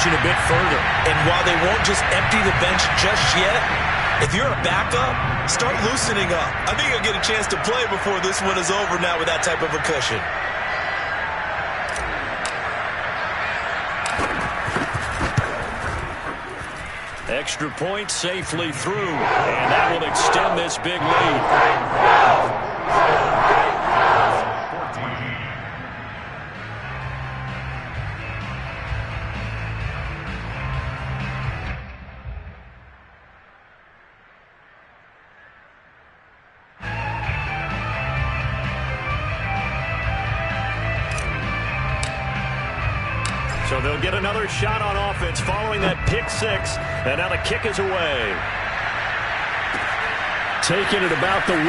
margin a bit further. And while they won't just empty the bench just yet, if you're a backup, start loosening up. I think you'll get a chance to play before this one is over now with that type of a cushion. Extra point safely through, and that will extend this big lead. So they'll get another shot on offense following that pick six. And now the kick is away. Taking it about the 1.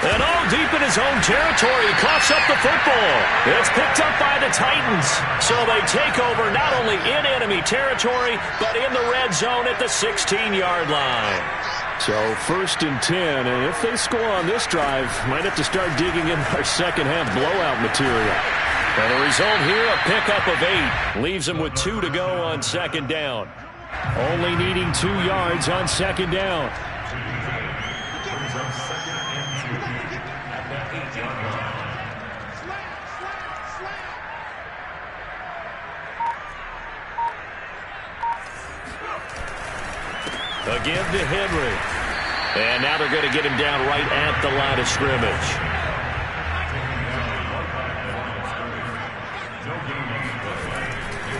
And all deep in his own territory, he coughs up the football. It's picked up by the Titans. So they take over not only in enemy territory, but in the red zone at the 16-yard line. So 1st and 10, and if they score on this drive, might have to start digging in our second-half blowout material. And the result here, a pickup of 8. Leaves them with 2 to go on 2nd down. Only needing 2 yards on 2nd down. A give to Henry. And now they're going to get him down right at the line of scrimmage.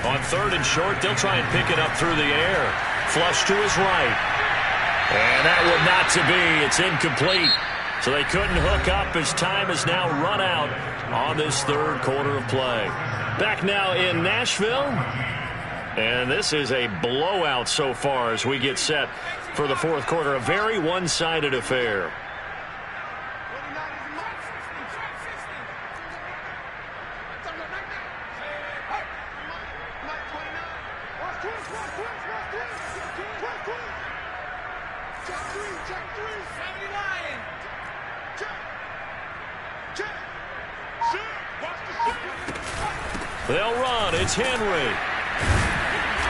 On 3rd and short, they'll try and pick it up through the air. Flush to his right. And that one not to be. It's incomplete. So they couldn't hook up as time has now run out on this 3rd quarter of play. Back now in Nashville. And this is a blowout so far as we get set for the 4th quarter. A very one-sided affair. They'll run. It's Henry.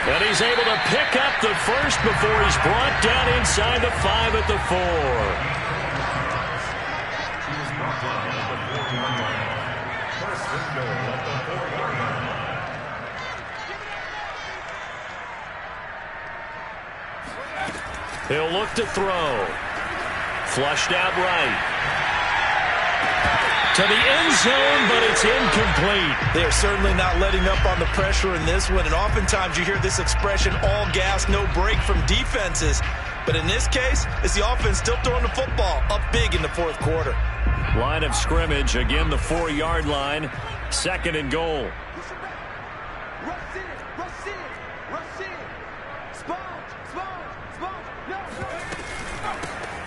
And he's able to pick up the first before he's brought down inside the 5 at the 4. He'll look to throw. Flushed out right. To the end zone, but it's incomplete. They're certainly not letting up on the pressure in this one, and oftentimes you hear this expression, all gas, no break from defenses. But in this case, it's the offense still throwing the football up big in the 4th quarter. Line of scrimmage, again the 4-yard line, 2nd and goal.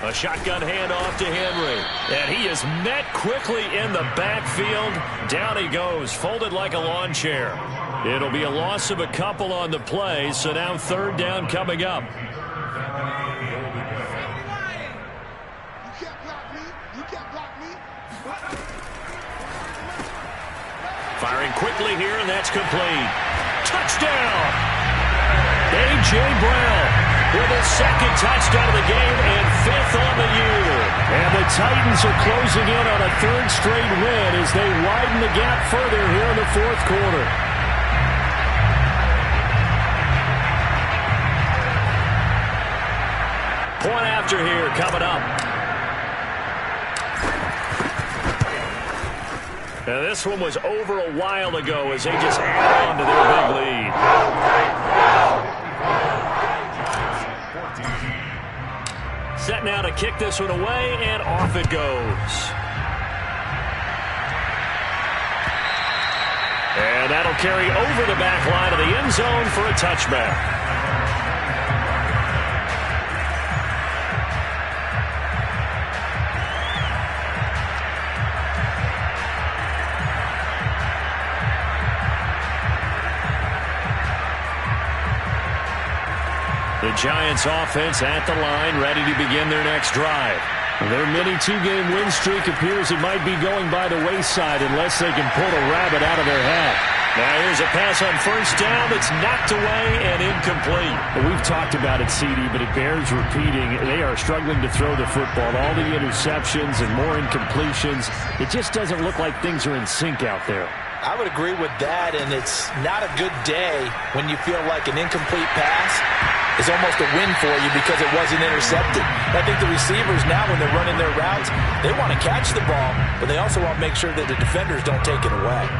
A shotgun handoff to Henry. And he is met quickly in the backfield. Down he goes, folded like a lawn chair. It'll be a loss of a couple on the play, so now 3rd down coming up. Firing quickly here, and that's complete. Touchdown! A.J. Brown with his 2nd touchdown of the game and 5th on the year. And the Titans are closing in on a 3rd straight win as they widen the gap further here in the 4th quarter. Point after here coming up. Now this one was over a while ago as they just add on to their big lead. Set now to kick this one away, and off it goes. And that'll carry over the back line of the end zone for a touchback. The Giants offense at the line, ready to begin their next drive. Their mini 2-game win streak appears it might be going by the wayside unless they can pull a rabbit out of their hat. Now Here's a pass on first down that's knocked away and incomplete. Well, we've talked about it, CD, but it bears repeating. They are struggling to throw the football. All the interceptions and more incompletions. It just doesn't look like things are in sync out there. I would agree with that, and it's not a good day when you feel like an incomplete pass is almost a win for you because it wasn't intercepted. I think the receivers now, when they're running their routes, they want to catch the ball, but they also want to make sure that the defenders don't take it away.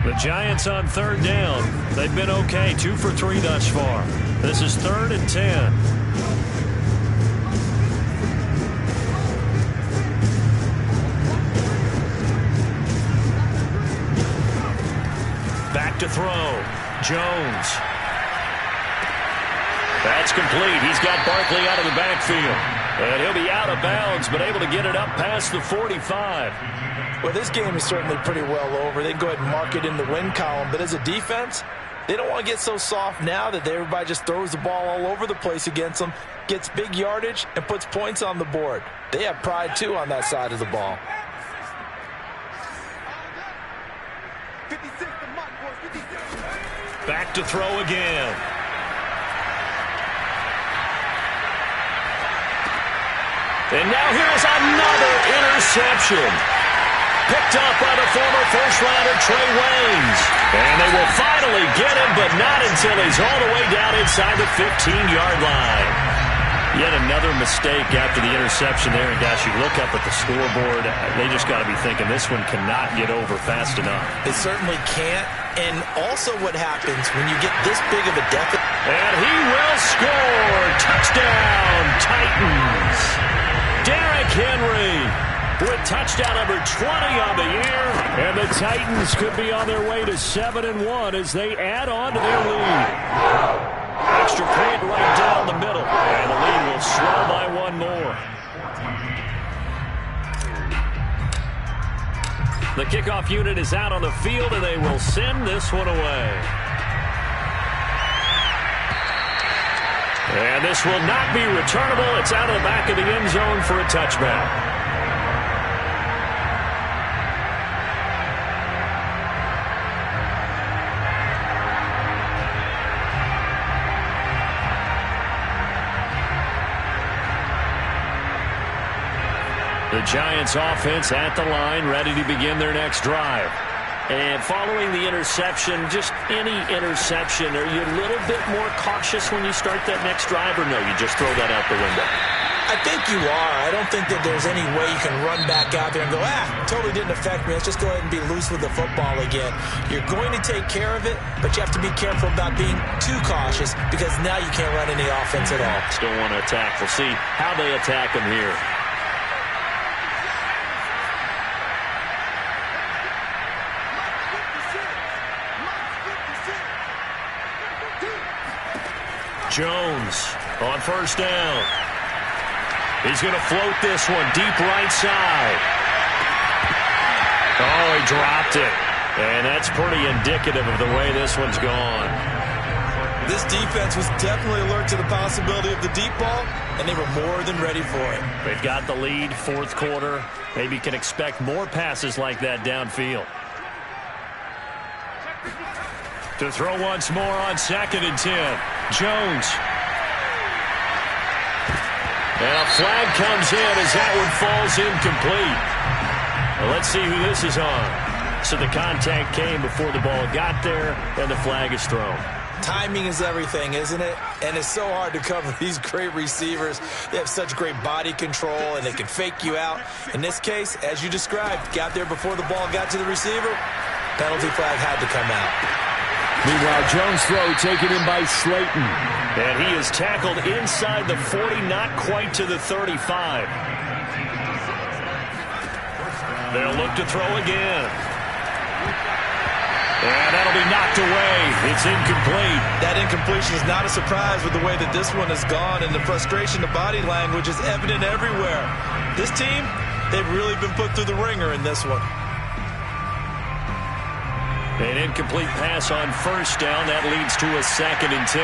The Giants on third down. They've been okay, 2 for 3 thus far. This is 3rd and 10. Back to throw. Jones. That's complete. He's got Barkley out of the backfield. And he'll be out of bounds, but able to get it up past the 45. Well, this game is certainly pretty well over. They can go ahead and mark it in the win column. But as a defense, they don't want to get so soft now that everybody just throws the ball all over the place against them, gets big yardage, and puts points on the board. They have pride, too, on that side of the ball. Back to throw again. And now here's another interception. Picked up by the former first-rounder Trey Waynes. And they will finally get him, but not until he's all the way down inside the 15-yard line. Yet another mistake after the interception there. And, gosh, you look up at the scoreboard, they just got to be thinking this one cannot get over fast enough. It certainly can't. And also what happens when you get this big of a deficit. And he will score. Touchdown, Titans. Derrick Henry with touchdown number 20 on the year. And the Titans could be on their way to 7-1 as they add on to their lead. Extra point right down the middle. And the lead will swell by 1 more. The kickoff unit is out on the field, and they will send this one away. And this will not be returnable. It's out of the back of the end zone for a touchback. The Giants offense at the line, ready to begin their next drive. And following the interception, just any interception, are you a little bit more cautious when you start that next drive, or no, you just throw that out the window? I think you are. I don't think that there's any way you can run back out there and go, totally didn't affect me. Let's just go ahead and be loose with the football again. You're going to take care of it, but you have to be careful about being too cautious because now you can't run any offense at all. Still want to attack. We'll see how they attack them here. Jones on first down. He's going to float this one deep right side. Oh, he dropped it. And that's pretty indicative of the way this one's gone. This defense was definitely alert to the possibility of the deep ball, and they were more than ready for it. They've got the lead, 4th quarter. Maybe can expect more passes like that downfield. To throw once more on 2nd and 10. Jones. And a flag comes in as that one falls incomplete. Well, let's see who this is on. So the contact came before the ball got there, and the flag is thrown. Timing is everything, isn't it? And it's so hard to cover these great receivers. They have such great body control, and they can fake you out. In this case, as you described, got there before the ball got to the receiver. Penalty flag had to come out. Meanwhile, Jones' throw taken in by Slayton. And he is tackled inside the 40, not quite to the 35. They'll look to throw again. And that'll be knocked away. It's incomplete. That incompletion is not a surprise with the way that this one has gone, and the frustration, the body language is evident everywhere. This team, they've really been put through the ringer in this one. An incomplete pass on first down. That leads to a 2nd and 10.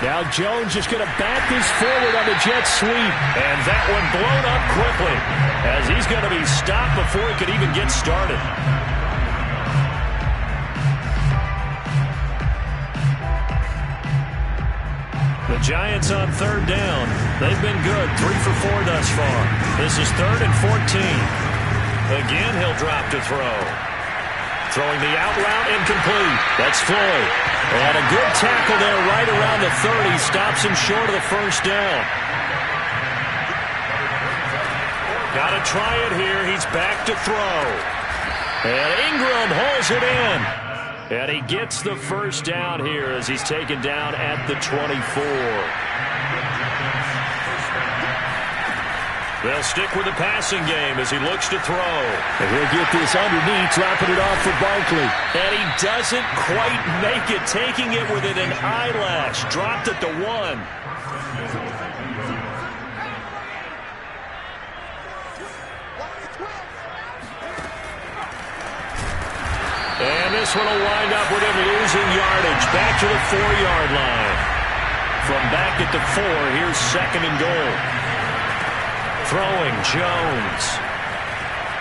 Now Jones just going to bat this forward on the jet sweep. And that one blown up quickly as he's going to be stopped before he could even get started. The Giants on third down. They've been good, 3 for 4 thus far. This is 3rd and 14. Again, he'll drop to throw. Throwing the out route, incomplete. That's Floyd. And a good tackle there right around the 30. Stops him short of the first down. Got to try it here. He's back to throw. And Ingram holds it in. And he gets the first down here as he's taken down at the 24. They'll stick with the passing game as he looks to throw. And he'll get this underneath, dropping it off for Barkley. And he doesn't quite make it, taking it within an eyelash. Dropped at the 1. And this one will wind up with him losing yardage. Back to the 4-yard line. From back at the 4, here's 2nd and goal. Throwing Jones.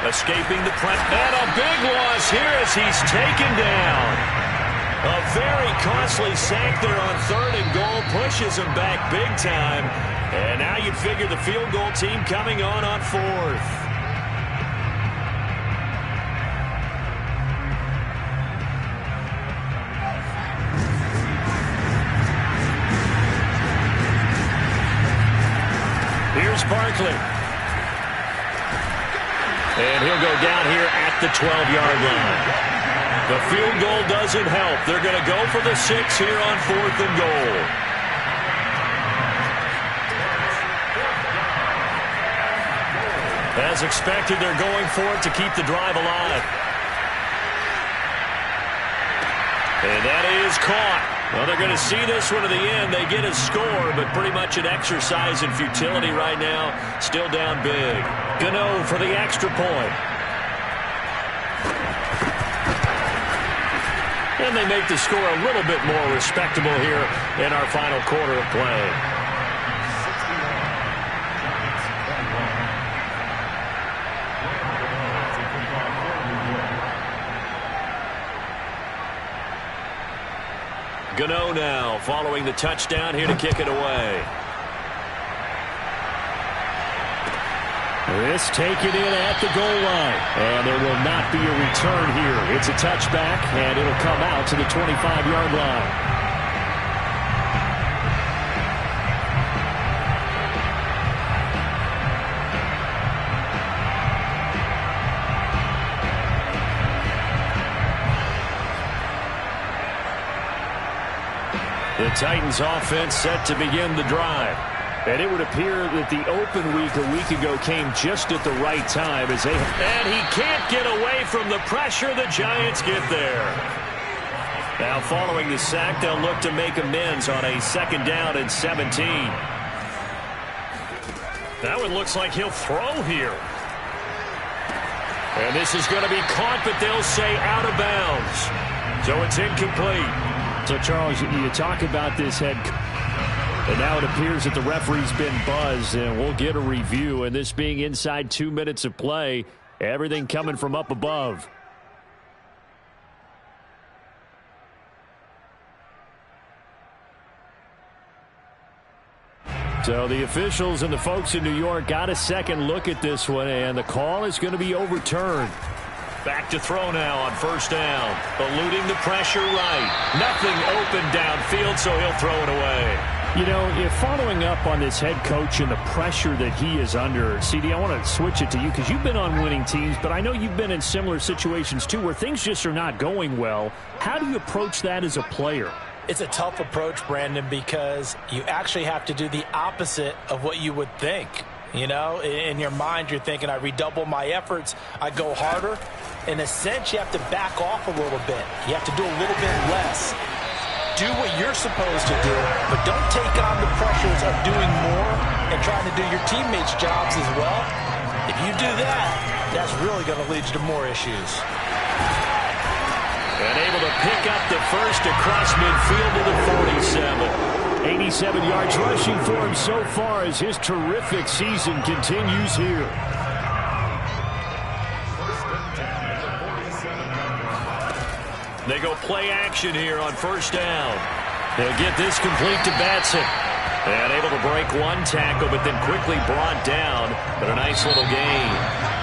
Escaping the press. And a big loss here as he's taken down. A very costly sack there on 3rd and goal. Pushes him back big time. And now you'd figure the field goal team coming on 4th. Here's Barkley. And he'll go down here at the 12-yard line. The field goal doesn't help. They're going to go for the 6 here on 4th and goal. As expected, they're going for it to keep the drive alive. And that is caught. Well, they're going to see this one to the end. They get a score, but pretty much an exercise in futility right now. Still down big. Gano for the extra point. And they make the score a little bit more respectable here in our final quarter of play. Gano now following the touchdown here to kick it away. This taken in at the goal line. And there will not be a return here. It's a touchback, and it'll come out to the 25-yard line. The Titans offense set to begin the drive. And it would appear that the open week a week ago came just at the right time as they... And he can't get away from the pressure. The Giants get there. Now following the sack, they'll look to make amends on a 2nd down and 17. That one looks like he'll throw here. And this is going to be caught, but they'll say out of bounds. So it's incomplete. So, Charles, you talk about this head, and now it appears that the referee's been buzzed, and we'll get a review. And this being inside 2 minutes of play, everything coming from up above. So the officials and the folks in New York got a second look at this one, and the call is going to be overturned. Back to throw now on 1st down. Eluding the pressure right. Nothing open downfield, so he'll throw it away. You know, if following up on this head coach and the pressure that he is under, CD, I want to switch it to you because you've been on winning teams, but I know you've been in similar situations too where things just are not going well. How do you approach that as a player? It's a tough approach, Brandon, because you actually have to do the opposite of what you would think. You know, in your mind, you're thinking, I redouble my efforts, I go harder. In a sense, you have to back off a little bit. You have to do a little bit less. Do what you're supposed to do, but don't take on the pressures of doing more and trying to do your teammates' jobs as well. If you do that, that's really going to lead you to more issues. And able to pick up the first across midfield to the 47. 87 yards rushing for him so far as his terrific season continues here. They go play action here on first down. They'll get this complete to Batson. And able to break one tackle, but then quickly brought down. But a nice little gain.